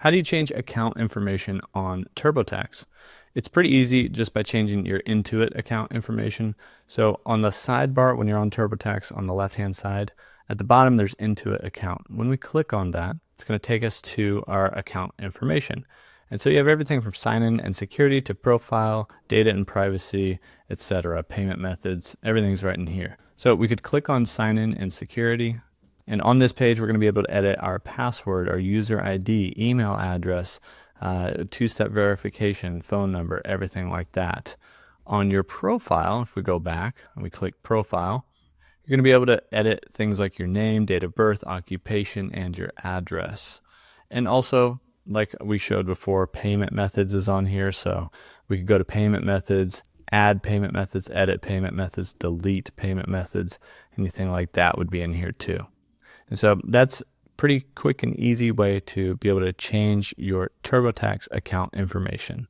How do you change account information on TurboTax? It's pretty easy just by changing your Intuit account information. So on the sidebar, when you're on TurboTax on the left-hand side, at the bottom there's Intuit account. When we click on that, it's going to take us to our account information. And so you have everything from sign-in and security to profile, data and privacy, etc., payment methods, everything's right in here. So we could click on sign-in and security. And on this page, we're going to be able to edit our password, our user ID, email address, two-step verification, phone number, everything like that. On your profile, if we go back and we click profile, you're going to be able to edit things like your name, date of birth, occupation, and your address. And also, like we showed before, payment methods is on here. So we could go to payment methods, add payment methods, edit payment methods, delete payment methods, anything like that would be in here too. And so that's pretty quick and easy way to be able to change your TurboTax account information.